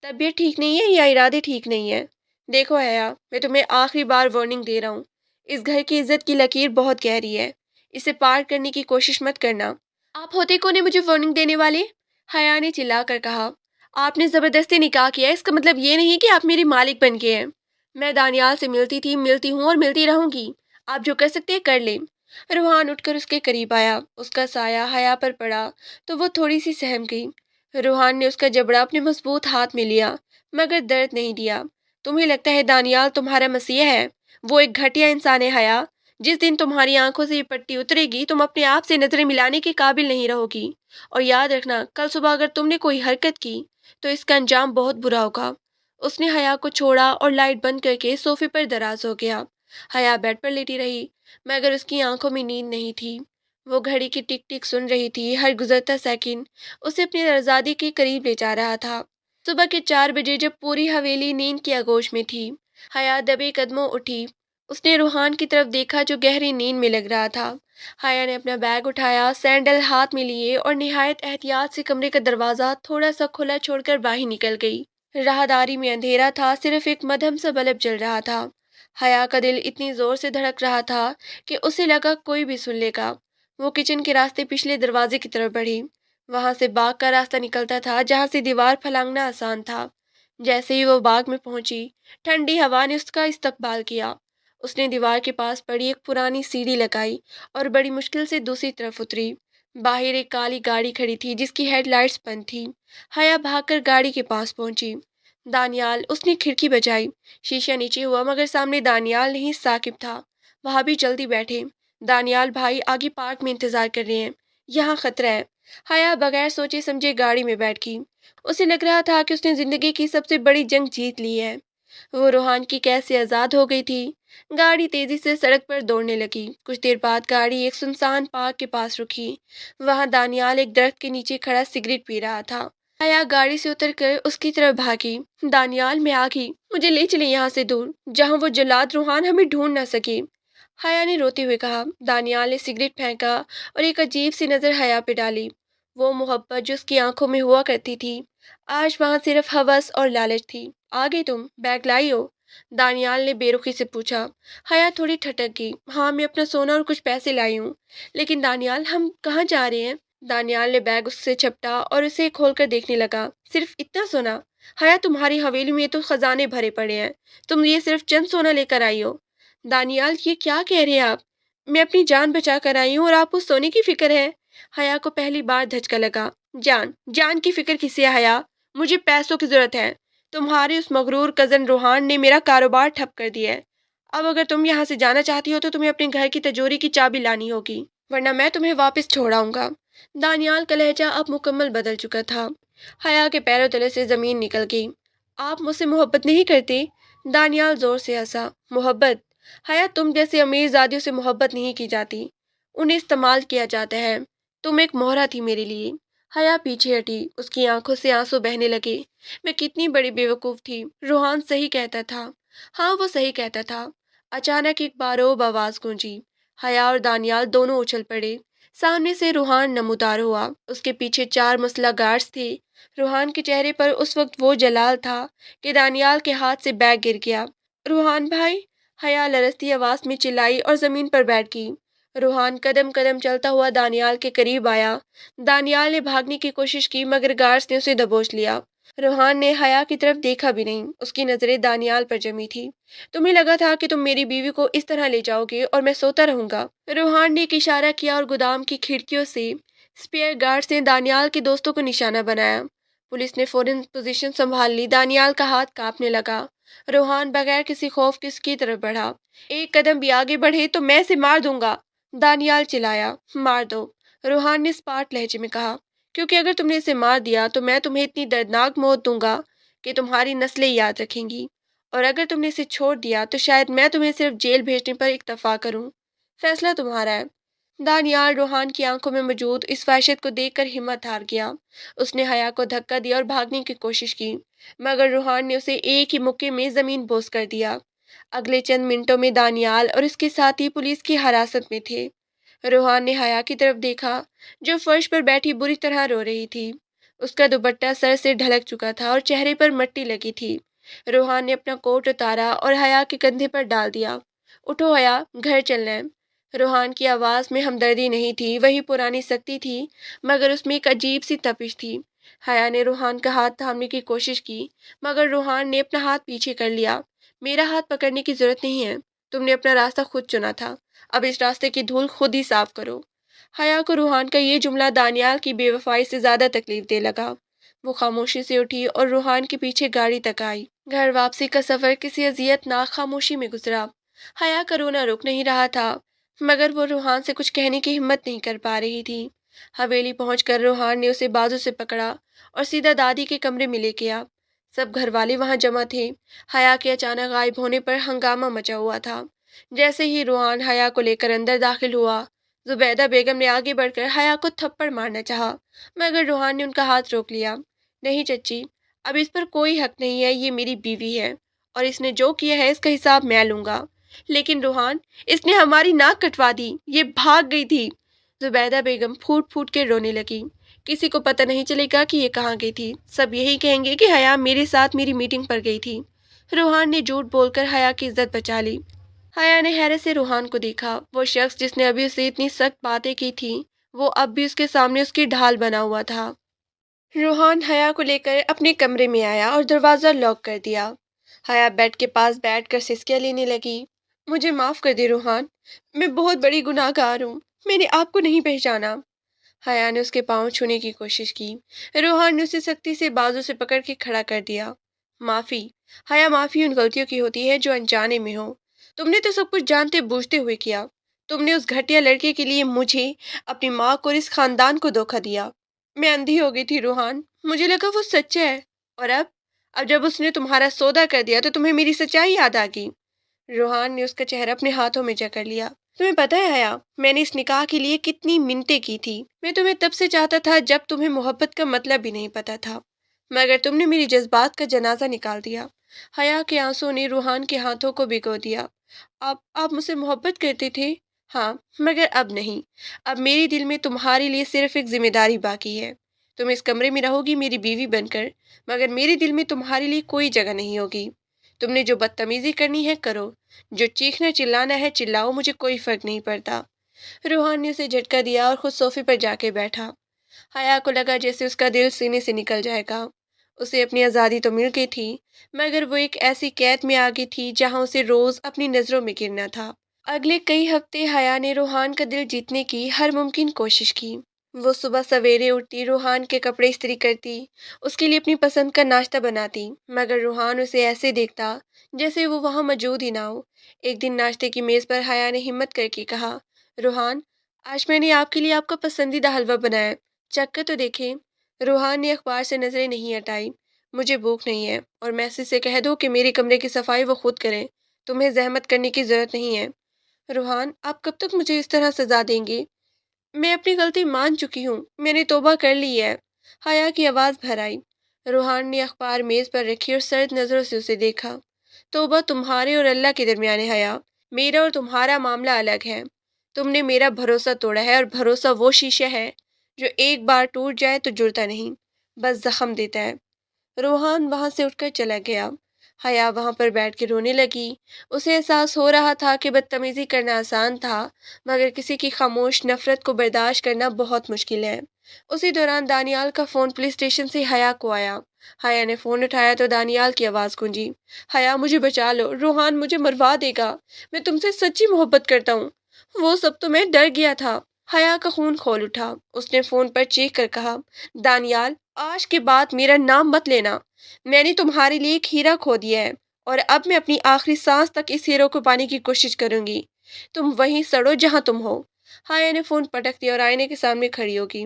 طبیعت ٹھیک نہیں ہے یا ارادے ٹھیک نہیں ہے؟ دیکھو حیا، میں تمہیں آخری بار وارننگ دے رہا ہوں، اس گھر کی عزت کی لکیر بہت گہری ہے، اسے پار کرنے کی کوشش مت کرنا۔ آپ ہوتے کون ہیں مجھے وارننگ دینے والے؟ حیا نے چلا کر کہا۔ آپ نے زبردستی نکاح کیا ہے، اس کا مطلب یہ نہیں کہ آپ میری مالک بن گئے ہیں۔ میں دانیال سے ملتی تھی، ملتی ہوں اور ملتی رہوں گی۔ آپ جو کر سکتے ہیں کر لیں۔ روحان اٹھ کر اس کے قریب آیا، اس کا سایہ حیا پر پڑا تو وہ تھوڑی سی سہم گئی۔ روحان نے اس کا جبڑا اپنے مضبوط ہاتھ میں لیا مگر درد نہیں دیا۔ تمہیں لگتا ہے دانیال تمہارا مسیح ہے؟ وہ ایک گھٹیا انسان ہے حیا۔ جس دن تمہاری آنکھوں سے یہ پٹی اترے گی تم اپنے آپ سے نظریں ملانے کے قابل نہیں رہو گی، اور یاد رکھنا کل صبح اگر تم نے کوئی حرکت کی تو اس کا انجام بہت برا ہوگا۔ اس نے حیا کو چھوڑا اور لائٹ بند کر کے صوفے پر دراز ہو گیا۔ حیا بیڈ پر لیٹی رہی مگر اس کی آنکھوں میں نیند نہیں تھی۔ وہ گھڑی کی ٹک ٹک سن رہی تھی، ہر گزرتا سیکنڈ اسے اپنی آزادی کے قریب لے جا رہا تھا۔ صبح کے 4 بجے جب پوری حویلی نیند کی آغوش میں تھی، حیا دبے قدموں اٹھی۔ اس نے روحان کی طرف دیکھا جو گہری نیند میں لگ رہا تھا۔ حیا نے اپنا بیگ اٹھایا، سینڈل ہاتھ میں لیے اور نہایت احتیاط سے کمرے کا دروازہ تھوڑا سا کھلا چھوڑ کر باہر نکل گئی۔ راہداری میں اندھیرا تھا، صرف ایک مدھم سا بلب جل رہا تھا۔ حیا کا دل اتنی زور سے دھڑک رہا تھا کہ اسے لگا کوئی بھی سن لے گا۔ وہ کچن کے راستے پچھلے دروازے کی طرف بڑھی۔ وہاں سے باغ کا راستہ نکلتا تھا جہاں سے دیوار پھلانگنا آسان تھا۔ جیسے ہی وہ باغ میں پہنچی، ٹھنڈی ہوا نے اس کا استقبال کیا۔ اس نے دیوار کے پاس پڑی ایک پرانی سیڑھی لگائی اور بڑی مشکل سے دوسری طرف اتری۔ باہر ایک کالی گاڑی کھڑی تھی جس کی ہیڈ لائٹس بند تھی۔ حیا بھاگ کر گاڑی کے پاس پہنچی۔ دانیال، اس نے کھڑکی بجائی۔ شیشہ نیچے ہوا مگر سامنے دانیال نہیں، ثاقب تھا۔ وہاں بھی جلدی بیٹھے۔ دانیال بھائی آگے پارک میں انتظار کر رہے ہیں، یہاں خطرہ ہے۔ حیا بغیر سوچے سمجھے گاڑی میں بیٹھ گئی۔ اسے لگ رہا تھا کہ اس نے زندگی کی سب سے بڑی جنگ جیت لی ہے۔ وہ روحان کی قید سے آزاد ہو گئی تھی۔ گاڑی تیزی سے سڑک پر دوڑنے لگی۔ کچھ دیر بعد گاڑی ایک سنسان پارک کے پاس رکی۔ وہاں دانیال ایک درخت کے نیچے کھڑا سگریٹ پی رہا تھا۔ حیا گاڑی سے اتر کر اس کی طرف بھاگی۔ دانیال، میں آ گئی، مجھے لے چلیں یہاں سے دور، جہاں وہ جلاد روحان ہمیں ڈھونڈ نہ سکے، حیا نے روتے ہوئے کہا۔ دانیال نے سگریٹ پھینکا اور ایک عجیب سی نظر حیا پہ ڈالی۔ وہ محبت جو اس کی آنکھوں میں ہوا کرتی تھی، آج وہاں صرف ہوس اور لالچ تھی۔ آگے تم بیگ لائی ہو؟ دانیال نے بے رخی سے پوچھا۔ حیا تھوڑی ٹھٹک گئی۔ ہاں، میں اپنا سونا اور کچھ پیسے لائی ہوں۔ لیکن دانیال، ہم کہاں جا رہے ہیں؟ دانیال نے بیگ اس سے چھپٹا اور اسے کھول کر دیکھنے لگا۔ صرف اتنا سونا؟ حیا، تمہاری حویلی میں تو خزانے بھرے پڑے ہیں، تم یہ صرف چند سونا لے کر آئی ہو؟ دانیال، یہ کیا کہہ رہے ہیں آپ؟ میں اپنی جان بچا کر آئی ہوں اور آپ کو سونے کی فکر ہے؟ حیا کو پہلی بار دھچکا لگا۔ جان کی فکر کسی ہے حیا؟ مجھے پیسوں کی ضرورت ہے۔ تمہارے اس مغرور کزن روحان نے میرا کاروبار ٹھپ کر دیا ہے۔ اب اگر تم یہاں سے جانا چاہتی ہو تو تمہیں اپنے گھر کی تجوری کی چابی لانی ہوگی، ورنہ میں تمہیں واپس چھوڑ آؤں گا۔ دانیال کا لہجہ اب مکمل بدل چکا تھا۔ حیا کے پیروں تلے سے زمین نکل گئی۔ آپ مجھ سے محبت نہیں کرتے؟ دانیال زور سے ہنسا۔ محبت؟ حیا، تم جیسے امیر زادیوں سے محبت نہیں کی جاتی، انہیں استعمال کیا جاتا ہے۔ تم ایک مہرہ تھی میرے لیے۔ حیا پیچھے ہٹی، اس کی آنکھوں سے آنسو بہنے لگے۔ میں کتنی بڑی بیوقوف تھی، روحان صحیح کہتا تھا۔ ہاں، وہ صحیح کہتا تھا۔ اچانک ایک باروب آواز گونجی۔ حیا اور دانیال دونوں اچھل پڑے۔ سامنے سے روحان نمودار ہوا، اس کے پیچھے 4 مسلح گارڈز تھے۔ روحان کے چہرے پر اس وقت وہ جلال تھا کہ دانیال کے ہاتھ سے بیگ گر گیا۔ روحان بھائی، حیا لرزتی آواز میں چلائی اور زمین پر بیٹھ گئی۔ روحان قدم قدم چلتا ہوا دانیال کے قریب آیا۔ دانیال نے بھاگنے کی کوشش کی مگر گارڈز نے اسے دبوچ لیا۔ روحان نے حیا کی طرف دیکھا بھی نہیں، اس کی نظریں دانیال پر جمی تھی۔ تمہیں لگا تھا کہ تم میری بیوی کو اس طرح لے جاؤ گے اور میں سوتا رہوں گا؟ روحان نے ایک اشارہ کیا اور گودام کی کھڑکیوں سے اسپیئر گارڈز نے دانیال کے دوستوں کو نشانہ بنایا۔ پولیس نے فوراً پوزیشن سنبھال لی۔ دانیال کا ہاتھ کانپنے لگا۔ روحان بغیر کسی خوف کے اس کی طرف بڑھا۔ ایک قدم بھی آگے بڑھے تو میں اسے مار دوں گا، دانیال چلایا۔ مار دو، روحان نے اسپاٹ لہجے میں کہا، کیونکہ اگر تم نے اسے مار دیا تو میں تمہیں اتنی دردناک موت دوں گا کہ تمہاری نسلیں یاد رکھیں گی، اور اگر تم نے اسے چھوڑ دیا تو شاید میں تمہیں صرف جیل بھیجنے پر اکتفا کروں۔ فیصلہ تمہارا ہے۔ دانیال روحان کی آنکھوں میں موجود اس وحشت کو دیکھ کر ہمت ہار گیا۔ اس نے حیا کو دھکا دیا اور بھاگنے کی کوشش کی، مگر روحان نے اسے ایک ہی مکے میں زمین بوس کر دیا۔ اگلے چند منٹوں میں دانیال اور اس کے ساتھی پولیس کی حراست میں تھے۔ روحان نے حیا کی طرف دیکھا جو فرش پر بیٹھی بری طرح رو رہی تھی۔ اس کا دوپٹہ سر سے ڈھلک چکا تھا اور چہرے پر مٹی لگی تھی۔ روحان نے اپنا کوٹ اتارا اور حیا کے کندھے پر ڈال دیا۔ اٹھو حیا، گھر چلنا ہے۔ روحان کی آواز میں ہمدردی نہیں تھی، وہی پرانی سختی تھی، مگر اس میں ایک عجیب سی تپش تھی۔ حیا نے روحان کا ہاتھ تھامنے کی کوشش کی، مگر روحان نے اپنا ہاتھ پیچھے کر لیا۔ میرا ہاتھ پکڑنے کی ضرورت نہیں ہے، تم نے اپنا راستہ خود چنا تھا، اب اس راستے کی دھول خود ہی صاف کرو۔ حیا کو روحان کا یہ جملہ دانیال کی بے وفائی سے زیادہ تکلیف دے لگا۔ وہ خاموشی سے اٹھی اور روحان کے پیچھے گاڑی تک آئی۔ گھر واپسی کا سفر کسی اذیت ناک خاموشی میں گزرا۔ حیا کا رونا رک نہیں رہا تھا، مگر وہ روحان سے کچھ کہنے کی ہمت نہیں کر پا رہی تھی۔ حویلی پہنچ کر روحان نے اسے بازو سے پکڑا اور سیدھا دادی کے کمرے میں لے گیا۔ سب گھر والے وہاں جمع تھے۔ حیا کے اچانک غائب ہونے پر ہنگامہ مچا ہوا تھا۔ جیسے ہی روحان حیا کو لے کر اندر داخل ہوا، زبیدہ بیگم نے آگے بڑھ کر حیا کو تھپڑ مارنا چاہا، مگر روحان نے ان کا ہاتھ روک لیا۔ نہیں چچی، اب اس پر کوئی حق نہیں ہے، یہ میری بیوی ہے اور اس نے جو کیا ہے اس کا حساب میں لوں گا۔ لیکن روحان، اس نے ہماری ناک کٹوا دی، یہ بھاگ گئی تھی۔ زبیدہ بیگم پھوٹ پھوٹ کے رونے لگی۔ کسی کو پتہ نہیں چلے گا کہ یہ کہاں گئی تھی، سب یہی کہیں گے کہ حیا میرے ساتھ میری میٹنگ پر گئی تھی۔ روحان نے جھوٹ بول کر حیا کی عزت بچا لی۔ حیا نے حیرت سے روحان کو دیکھا۔ وہ شخص جس نے ابھی اسے اتنی سخت باتیں کی تھیں، وہ اب بھی اس کے سامنے اس کی ڈھال بنا ہوا تھا۔ روحان حیا کو لے کر اپنے کمرے میں آیا اور دروازہ لاک کر دیا۔ حیا بیڈ کے پاس بیٹھ کر سسکیاں لینے لگی۔ مجھے معاف کر دے روحان، میں بہت بڑی گناہ گار ہوں، میں نے آپ کو نہیں پہچانا۔ حیا نے اس کے پاؤں چھونے کی کوشش کی۔ روحان نے اسے سختی سے بازو سے پکڑ کے کھڑا کر دیا۔ معافی حیا، معافی ان غلطیوں کی ہوتی ہے جو انجانے میں ہو۔ تم نے تو سب کچھ جانتے بوجھتے ہوئے کیا۔ تم نے اس گھٹیا لڑکے کے لیے مجھے، اپنی ماں کو اور اس خاندان کو دھوکہ دیا۔ میں اندھی ہو گئی تھی روحان، مجھے لگا وہ سچا ہے، اور اب جب اس نے تمہارا سودا کر دیا تو تمہیں میری سچائی یاد آ گئی۔ روحان نے اس کا چہرہ اپنے ہاتھوں میں جکڑ لیا۔ تمہیں پتہ ہے حیا، میں نے اس نکاح کے لیے کتنی منتیں کی تھی۔ میں تمہیں تب سے چاہتا تھا جب تمہیں محبت کا مطلب بھی نہیں پتا تھا، مگر تم نے میری جذبات کا جنازہ نکال دیا۔ حیا کے آنسوں نے روحان کے ہاتھوں کو بھگو دیا۔ آپ مجھ سے محبت کرتے تھے؟ ہاں، مگر اب نہیں۔ اب میرے دل میں تمہارے لیے صرف ایک ذمہ داری باقی ہے۔ تم اس کمرے میں رہو گی میری بیوی بن کر، مگر میرے دل میں تمہارے لیے کوئی جگہ نہیں ہوگی۔ تم نے جو بدتمیزی کرنی ہے کرو، جو چیخنا چلانا ہے چلاؤ، مجھے کوئی فرق نہیں پڑتا۔ روحان نے اسے جھٹکا دیا اور خود صوفے پر جا کے بیٹھا۔ حیا کو لگا جیسے اس کا دل سینے سے نکل جائے گا۔ اسے اپنی آزادی تو مل گئی تھی، مگر وہ ایک ایسی قید میں آ گئی تھی جہاں اسے روز اپنی نظروں میں گرنا تھا۔ اگلے کئی ہفتے حیا نے روحان کا دل جیتنے کی ہر ممکن کوشش کی۔ وہ صبح سویرے اٹھتی، روحان کے کپڑے استری کرتی، اس کے لیے اپنی پسند کا ناشتہ بناتی، مگر روحان اسے ایسے دیکھتا جیسے وہ وہاں موجود ہی نہ ہو۔ ایک دن ناشتے کی میز پر حیا نے ہمت کر کے کہا، روحان، آج میں نے آپ کے لیے آپ کا پسندیدہ حلوہ بنایا ہے، چکھ کر تو دیکھیں۔ روحان نے اخبار سے نظریں نہیں ہٹائی۔ مجھے بھوک نہیں ہے، اور میسی سے کہہ دو کہ میرے کمرے کی صفائی وہ خود کریں، تمہیں زحمت کرنے کی ضرورت نہیں ہے۔ روحان، آپ کب تک مجھے اس طرح سزا دیں گے؟ میں اپنی غلطی مان چکی ہوں، میں نے توبہ کر لی ہے۔ حیا کی آواز بھر آئی۔ روحان نے اخبار میز پر رکھی اور سرد نظروں سے اسے دیکھا۔ توبہ تمہارے اور اللہ کے درمیان ہے حیا، میرا اور تمہارا معاملہ الگ ہے۔ تم نے میرا بھروسہ توڑا ہے، اور بھروسہ وہ شیشہ ہے جو ایک بار ٹوٹ جائے تو جڑتا نہیں، بس زخم دیتا ہے۔ روحان وہاں سے اٹھ کر چلا گیا۔ حیا وہاں پر بیٹھ کے رونے لگی۔ اسے احساس ہو رہا تھا کہ بدتمیزی کرنا آسان تھا، مگر کسی کی خاموش نفرت کو برداشت کرنا بہت مشکل ہے۔ اسی دوران دانیال کا فون پولیس اسٹیشن سے حیا کو آیا۔ حیا نے فون اٹھایا تو دانیال کی آواز گونجی، حیا مجھے بچا لو، روحان مجھے مروا دے گا، میں تم سے سچی محبت کرتا ہوں۔ وہ سب تو میں ڈر گیا تھا۔ حیا کا خون کھول اٹھا۔ اس نے فون پر چیخ کر کہا، دانیال، آج کے بعد میرا نام مت لینا، میں نے تمہارے لیے ایک ہیرا کھو دیا ہے، اور اب میں اپنی آخری سانس تک اس ہیرو کو پانے کی کوشش کروں گی۔ تم وہیں سڑو جہاں تم ہو۔ حیا نے فون پٹک دیا اور آئینے کے سامنے کھڑی ہوگی۔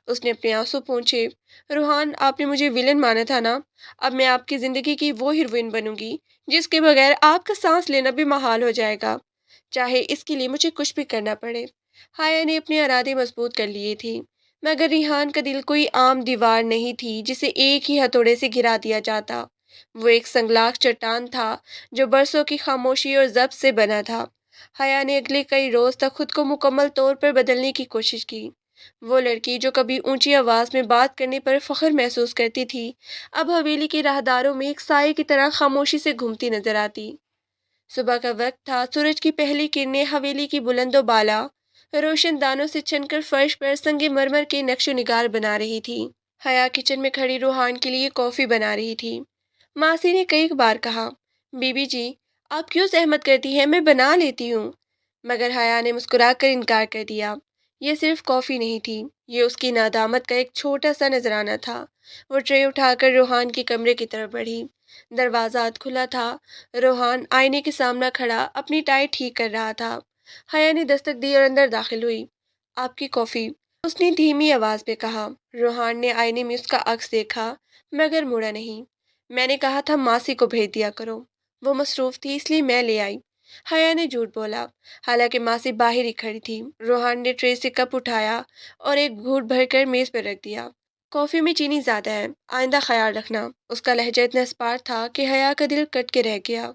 اس نے اپنے آنسو پونچھے۔ روحان، آپ نے مجھے ویلن مانا تھا نا؟ اب میں آپ کی زندگی کی وہ ہیروئن بنوں گی جس کے بغیر آپ کا سانس لینا بھی محال ہو جائے گا، چاہے اس کے لیے مجھے کچھ بھی کرنا پڑے۔ حیا نے اپنے ارادے مضبوط کر لیے تھے، مگر ریحان کا دل کوئی عام دیوار نہیں تھی جسے ایک ہی ہتھوڑے سے گرا دیا جاتا۔ وہ ایک سنگلاخ چٹان تھا جو برسوں کی خاموشی اور ضبط سے بنا تھا۔ حیا نے اگلے کئی روز تک خود کو مکمل طور پر بدلنے کی کوشش کی۔ وہ لڑکی جو کبھی اونچی آواز میں بات کرنے پر فخر محسوس کرتی تھی، اب حویلی کے راہداروں میں ایک سائے کی طرح خاموشی سے گھومتی نظر آتی۔ صبح کا وقت تھا، سورج کی پہلی کرنیں حویلی کی بلند و بالا روشن دانوں سے چھن کر فرش پر سنگ مرمر کے نقش و نگار بنا رہی تھی۔ حیا کچن میں کھڑی روحان کے لیے کافی بنا رہی تھی۔ ماسی نے کئی بار کہا، بی بی جی آپ کیوں زحمت کرتی ہیں، میں بنا لیتی ہوں، مگر حیا نے مسکرا کر انکار کر دیا۔ یہ صرف کافی نہیں تھی، یہ اس کی ندامت کا ایک چھوٹا سا نذرانہ تھا۔ وہ ٹرے اٹھا کر روحان کے کمرے کی طرف بڑھی۔ دروازہ کھلا تھا۔ روحان آئینے کے سامنے کھڑا اپنی ٹائی ٹھیک کر رہا تھا۔ حیا نے دستک دی اور اندر داخل ہوئی۔ آپ کی کافی، اس نے دھیمی آواز میں کہا۔ روحان نے آئینے میں اس کا عکس دیکھا مگر مڑا نہیں۔ میں نے کہا تھا ماسی کو بھیج دیا کرو، وہ مصروف تھی اس لیے میں لے آئی۔ حیا نے جھوٹ بولا، حالانکہ ماسی باہر ہی کھڑی تھی۔ روحان نے ٹرے سے کپ اٹھایا اور ایک گھونٹ بھر کر میز پر رکھ دیا۔ کافی میں چینی زیادہ ہے، آئندہ خیال رکھنا۔ اس کا لہجہ اتنا اسپاٹ تھا کہ حیا کا دل کٹ کے رہ گیا۔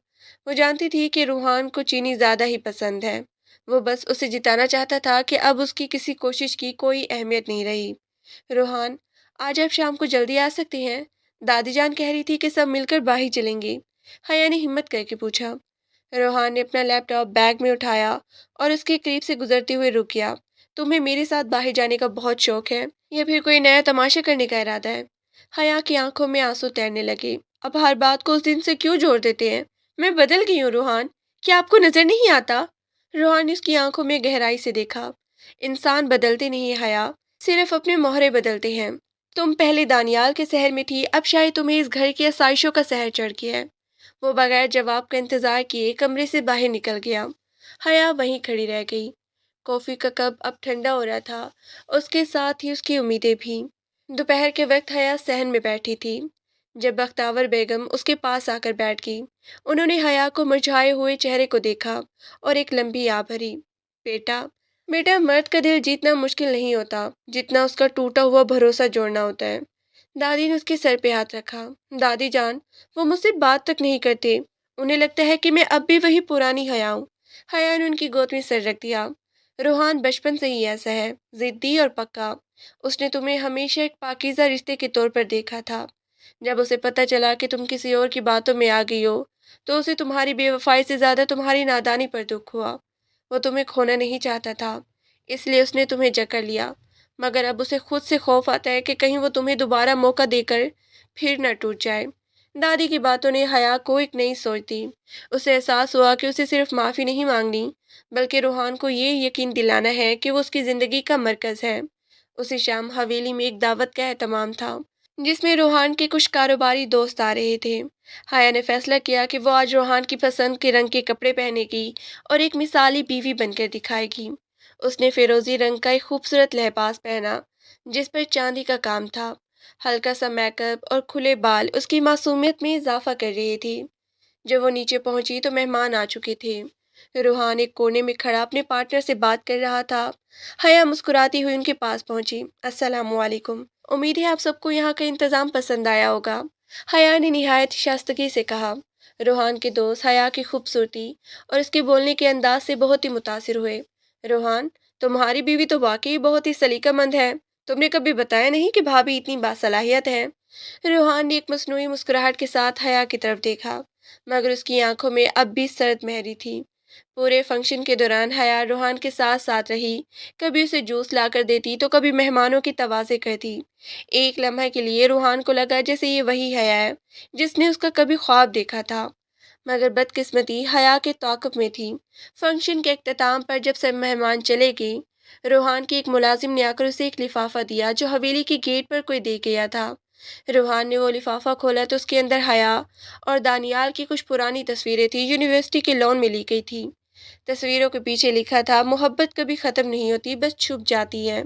وہ جانتی تھی کہ روحان کو چینی زیادہ ہی پسند ہے۔ وہ بس اسے جتانا چاہتا تھا کہ اب اس کی کسی کوشش کی کوئی اہمیت نہیں رہی۔ روحان، آج آپ شام کو جلدی آ سکتے ہیں؟ دادی جان کہہ رہی تھی کہ سب مل کر باہر چلیں گے۔ حیا نے ہمت کر کے پوچھا۔ روحان نے اپنا لیپ ٹاپ بیگ میں اٹھایا اور اس کے قریب سے گزرتے ہوئے رک گیا۔ تمہیں میرے ساتھ باہر جانے کا بہت شوق ہے یا پھر کوئی نیا تماشا کرنے کا ارادہ ہے؟ حیا کی آنکھوں میں آنسو تیرنے لگے۔ اب ہر بات کو اس دن سے کیوں جوڑ دیتے ہیں؟ میں بدل گئی ہوں روحان، کیا آپ کو نظر نہیں آتا؟ روحان نے اس کی آنکھوں میں گہرائی سے دیکھا۔ انسان بدلتے نہیں حیا، صرف اپنے مہرے بدلتے ہیں۔ تم پہلے دانیال کے شہر میں تھی، اب شاید تمہیں اس گھر کی آسائشوں کا شہر چڑھ گیا ہے۔ وہ بغیر جواب کا انتظار کیے کمرے سے باہر نکل گیا۔ حیا وہیں کھڑی رہ گئی۔ کافی کا کپ اب ٹھنڈا ہو رہا تھا، اس کے ساتھ ہی اس کی امیدیں بھی۔ دوپہر کے وقت حیا صحن میں بیٹھی تھی جب بختیور بیگم اس کے پاس آ کر بیٹھ گئی۔ انہوں نے حیا کو مرجھائے ہوئے چہرے کو دیکھا اور ایک لمبی آہ بھری۔ بیٹا بیٹا، مرد کا دل جیتنا مشکل نہیں ہوتا جتنا اس کا ٹوٹا ہوا بھروسہ جوڑنا ہوتا ہے۔ دادی نے اس کے سر پہ ہاتھ رکھا۔ دادی جان، وہ مجھ سے بات تک نہیں کرتے، انہیں لگتا ہے کہ میں اب بھی وہی پرانی حیا ہوں۔ حیا نے ان کی گود میں سر رکھ دیا۔ روحان بچپن سے ہی ایسا ہے، ضدی اور پکا۔ اس نے تمہیں ہمیشہ ایک پاکیزہ رشتے کے طور پر دیکھا تھا۔ جب اسے پتہ چلا کہ تم کسی اور کی باتوں میں آ گئی ہو تو اسے تمہاری بے وفائی سے زیادہ تمہاری نادانی پر دکھ ہوا۔ وہ تمہیں کھونا نہیں چاہتا تھا، اس لیے اس نے تمہیں جکڑ لیا، مگر اب اسے خود سے خوف آتا ہے کہ کہیں وہ تمہیں دوبارہ موقع دے کر پھر نہ ٹوٹ جائے۔ دادی کی باتوں نے حیا کو ایک نئی سوچ دی۔ اسے احساس ہوا کہ اسے صرف معافی نہیں مانگنی بلکہ روحان کو یہ یقین دلانا ہے کہ وہ اس کی زندگی کا مرکز ہے۔ اسی شام حویلی میں ایک دعوت کا اہتمام تھا جس میں روحان کے کچھ کاروباری دوست آ رہے تھے۔ حیا نے فیصلہ کیا کہ وہ آج روحان کی پسند کے رنگ کے کپڑے پہنے گی اور ایک مثالی بیوی بن کر دکھائے گی۔ اس نے فیروزی رنگ کا ایک خوبصورت لباس پہنا جس پر چاندی کا کام تھا۔ ہلکا سا میک اپ اور کھلے بال اس کی معصومیت میں اضافہ کر رہی تھی۔ جب وہ نیچے پہنچی تو مہمان آ چکے تھے۔ روحان ایک کونے میں کھڑا اپنے پارٹنر سے بات کر رہا تھا۔ حیا مسکراتی ہوئی ان کے پاس پہنچی۔ السلام علیکم، امید ہے آپ سب کو یہاں کا انتظام پسند آیا ہوگا، حیا نے نہایت شائستگی سے کہا۔ روحان کے دوست حیا کی خوبصورتی اور اس کے بولنے کے انداز سے بہت ہی متاثر ہوئے۔ روحان، تمہاری بیوی تو واقعی بہت ہی سلیقہ مند ہے، تم نے کبھی بتایا نہیں کہ بھابھی اتنی باصلاحیت ہے۔ روحان نے ایک مصنوعی مسکراہٹ کے ساتھ حیا کی طرف دیکھا، مگر اس کی آنکھوں میں اب بھی سرد مہری تھی۔ پورے فنکشن کے دوران حیا روحان کے ساتھ ساتھ رہی، کبھی اسے جوس لا کر دیتی تو کبھی مہمانوں کی توازے کرتی۔ ایک لمحے کے لیے روحان کو لگا جیسے یہ وہی حیا ہے جس نے اس کا کبھی خواب دیکھا تھا، مگر بدقسمتی حیا کے توقف میں تھی۔ فنکشن کے اختتام پر جب سب مہمان چلے گئے، روحان کے ایک ملازم نے آ کر اسے ایک لفافہ دیا جو حویلی کی گیٹ پر کوئی دے گیا تھا۔ روحان نے وہ لفافہ کھولا تو اس کے اندر حیا اور دانیال کی کچھ پرانی تصویریں تھیں جو یونیورسٹی کے لان میں لی گئی تھی۔ تصویروں کے پیچھے لکھا تھا، محبت کبھی ختم نہیں ہوتی، بس چھپ جاتی ہے۔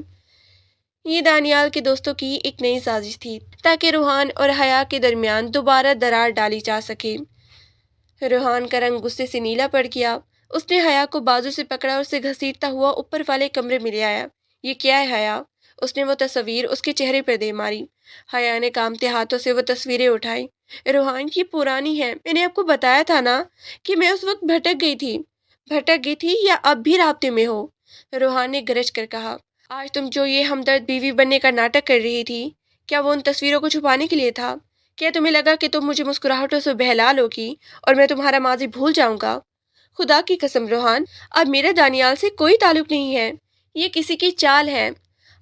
یہ دانیال کے دوستوں کی ایک نئی سازش تھی تاکہ روحان اور حیا کے درمیان دوبارہ درار ڈالی جا سکے۔ روحان کا رنگ غصے سے نیلا پڑ گیا۔ اس نے حیا کو بازو سے پکڑا اور اسے گھسیٹتا ہوا اوپر والے کمرے میں لے آیا۔ یہ کیا ہے حیا؟ اس نے وہ تصویر اس کے چہرے پر دے ماری۔ حیا نے کانپتے ہاتھوں سے وہ تصویریں اٹھائی۔ روحان، یہ پرانی ہے، میں نے آپ کو بتایا تھا نا کہ میں اس وقت بھٹک گئی تھی یا اب بھی رابطے میں ہو؟ روحان نے گرج کر کہا۔ آج تم جو یہ ہمدرد بیوی بننے کا ناٹک کر رہی تھی، کیا وہ ان تصویروں کو چھپانے کے لیے تھا؟ کیا تمہیں لگا کہ تم مجھے مسکراہٹوں سے بہلا لوگی اور میں تمہارا ماضی بھول جاؤں گا؟ خدا کی قسم روحان، اب میرا دانیال سے کوئی تعلق نہیں ہے، یہ کسی کی چال ہے۔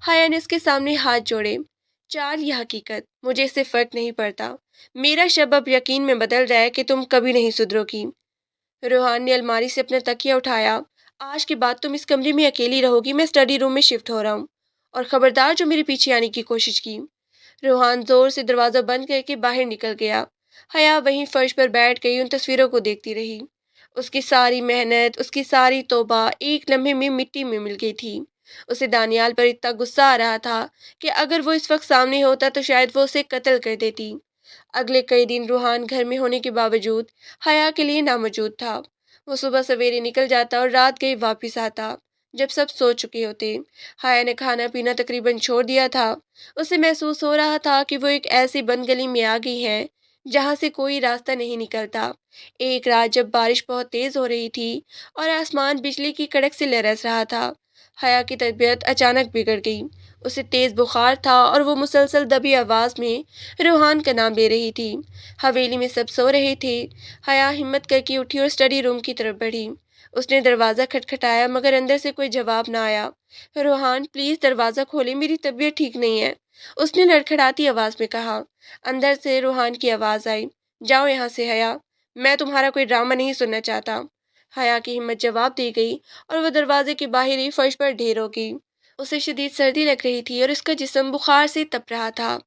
حیا نے اس کے سامنے ہاتھ جوڑے۔ چال یا حقیقت، مجھے اس سے فرق نہیں پڑتا۔ میرا شب اب یقین میں بدل رہا ہے کہ تم کبھی نہیں سدھرو گی۔ روحان نے الماری سے اپنا تکیہ اٹھایا۔ آج کے بعد تم اس کمرے میں اکیلی رہو گی، میں اسٹڈی روم میں شفٹ ہو رہا ہوں، اور خبردار جو میرے پیچھے آنے کی کوشش کی۔ روحان زور سے دروازہ بند کر کے باہر نکل گیا۔ حیا وہیں فرش پر بیٹھ گئی، ان تصویروں کو دیکھتی رہی۔ اس کی ساری محنت، اس کی ساری توبہ ایک لمحے میں مٹی میں مل گئی تھی۔ اسے دانیال پر اتنا غصہ آ رہا تھا کہ اگر وہ اس وقت سامنے ہوتا تو شاید وہ اسے قتل کر دیتی۔ اگلے کئی دن روحان گھر میں ہونے کے باوجود حیا کے لیے ناموجود تھا۔ وہ صبح سویرے نکل جاتا اور رات گئے واپس آتا جب سب سو چکے ہوتے۔ حیا نے کھانا پینا تقریباً چھوڑ دیا تھا۔ اسے محسوس ہو رہا تھا کہ وہ ایک ایسی بند گلی میں آ گئی ہے جہاں سے کوئی راستہ نہیں نکلتا۔ ایک رات جب بارش بہت تیز ہو رہی تھی اور آسمان بجلی کی کڑک سے لرز رہا تھا، حیا کی طبیعت اچانک بگڑ گئی۔ اسے تیز بخار تھا اور وہ مسلسل دبی آواز میں روحان کا نام لے رہی تھی۔ حویلی میں سب سو رہے تھے۔ حیا ہمت کر کے اٹھی اور اسٹڈی روم کی طرف بڑھی۔ اس نے دروازہ کھٹکھٹایا مگر اندر سے کوئی جواب نہ آیا۔ روحان، پلیز دروازہ کھولیں، میری طبیعت ٹھیک نہیں ہے، اس نے لڑکھڑاتی آواز میں کہا۔ اندر سے روحان کی آواز آئی، جاؤ یہاں سے حیا، میں تمہارا کوئی ڈرامہ نہیں سننا چاہتا۔ حیا کی ہمت جواب دے گئی اور وہ دروازے کے باہر ہی فرش پر ڈھیر ہو گئی۔ اسے شدید سردی لگ رہی تھی اور اس کا جسم بخار سے تپ رہا تھا۔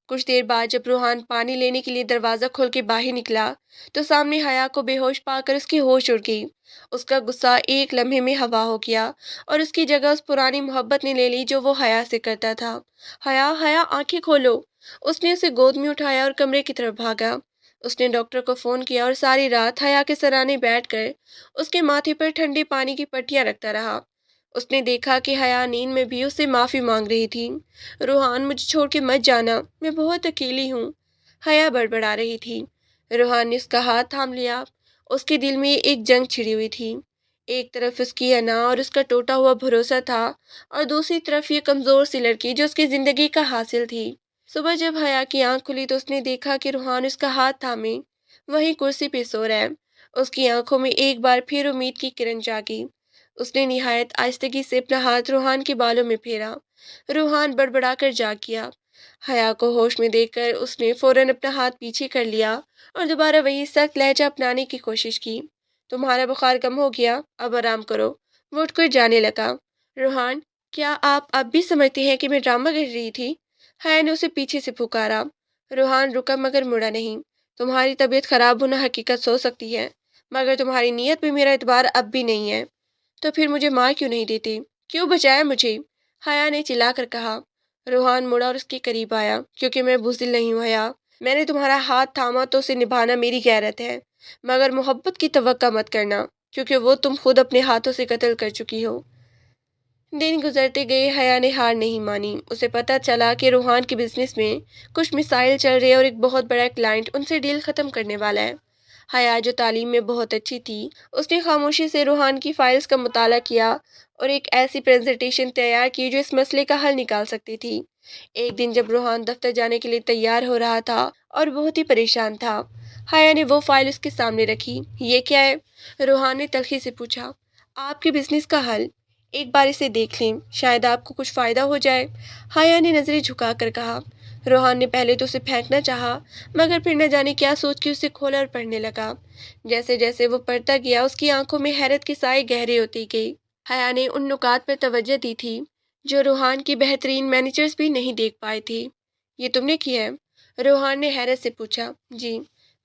کچھ دیر بعد جب روحان پانی لینے کے لیے دروازہ کھول کے باہر نکلا تو سامنے حیا کو بے ہوش پا کر اس کی ہوش اڑ گئی۔ اس کا غصہ ایک لمحے میں ہوا ہو گیا اور اس کی جگہ اس پرانی محبت نے لے لی جو وہ حیا سے کرتا تھا۔ حیا، حیا آنکھیں کھولو۔ اس نے اسے گود میں اٹھایا اور کمرے کی طرف بھاگا۔ اس نے ڈاکٹر کو فون کیا اور ساری رات حیا کے سرانے بیٹھ کر اس کے ماتھے پر ٹھنڈے پانی کی پٹیاں رکھتا رہا۔ اس نے دیکھا کہ حیا نیند میں بھی اس سے معافی مانگ رہی تھی۔ روحان، مجھے چھوڑ کے مت جانا، میں بہت اکیلی ہوں، حیا بڑبڑا رہی تھی۔ روحان نے اس کا ہاتھ تھام لیا۔ اس کے دل میں ایک جنگ چھڑی ہوئی تھی۔ ایک طرف اس کی انا اور اس کا ٹوٹا ہوا بھروسہ تھا اور دوسری طرف یہ کمزور سی لڑکی جو اس کی زندگی کا حاصل تھی۔ صبح جب حیا کی آنکھ کھلی تو اس نے دیکھا کہ روحان اس کا ہاتھ تھامے وہیں کرسی پہ سو رہا ہے۔ اس کی آنکھوں میں ایک بار پھر امید کی کرن جاگی۔ اس نے نہایت آہستگی سے اپنا ہاتھ روحان کے بالوں میں پھیرا۔ روحان بڑبڑا کر جاگ گیا۔ حیا کو ہوش میں دیکھ کر اس نے فوراً اپنا ہاتھ پیچھے کر لیا اور دوبارہ وہی سخت لہجہ اپنانے کی کوشش کی۔ تمہارا بخار کم ہو گیا، اب آرام کرو۔ وہ اٹھ کر جانے لگا۔ روحان، کیا آپ اب بھی سمجھتے ہیں کہ میں ڈرامہ کر رہی تھی؟ حیا نے اسے پیچھے سے پکارا۔ روحان رکا مگر مڑا نہیں۔ تمہاری طبیعت خراب ہونا حقیقت ہو سکتی ہے مگر تمہاری نیت پہ میرا اعتبار اب بھی نہیں ہے۔ تو پھر مجھے مار کیوں نہیں دیتے؟ کیوں بچایا مجھے؟ حیا نے چلا کر کہا۔ روحان مڑا اور اس کے قریب آیا۔ کیونکہ میں بزدل نہیں ہوں حیا، میں نے تمہارا ہاتھ تھاما تو اسے نبھانا میری غیرت ہے، مگر محبت کی توقع مت کرنا کیونکہ وہ تم خود اپنے ہاتھوں سے قتل کر چکی ہو۔ دن گزرتے گئے، حیا نے ہار نہیں مانی۔ اسے پتہ چلا کہ روحان کے بزنس میں کچھ مسائل چل رہے اور ایک بہت بڑا کلائنٹ ان سے ڈیل ختم کرنے والا ہے۔ حیا جو تعلیم میں بہت اچھی تھی، اس نے خاموشی سے روحان کی فائلز کا مطالعہ کیا اور ایک ایسی پریزنٹیشن تیار کی جو اس مسئلے کا حل نکال سکتی تھی۔ ایک دن جب روحان دفتر جانے کے لیے تیار ہو رہا تھا اور بہت ہی پریشان تھا، حیا نے وہ فائل اس کے سامنے رکھی۔ یہ کیا ہے؟ روحان نے تلخی سے پوچھا۔ آپ کے بزنس کا حل، ایک بار اسے دیکھ لیں، شاید آپ کو کچھ فائدہ ہو جائے، حیا نے نظریں جھکا کر کہا۔ روحان نے پہلے تو اسے پھینکنا چاہا مگر پھر نہ جانے کیا سوچ کے اسے کھولا اور پڑھنے لگا۔ جیسے جیسے وہ پڑھتا گیا اس کی آنکھوں میں حیرت کے سائے گہرے ہوتی گئی۔ حیا نے ان نکات پر توجہ دی تھی جو روحان کی بہترین مینیجرز بھی نہیں دیکھ پائے تھے۔ یہ تم نے کیا ہے؟ روحان نے حیرت سے پوچھا۔ جی،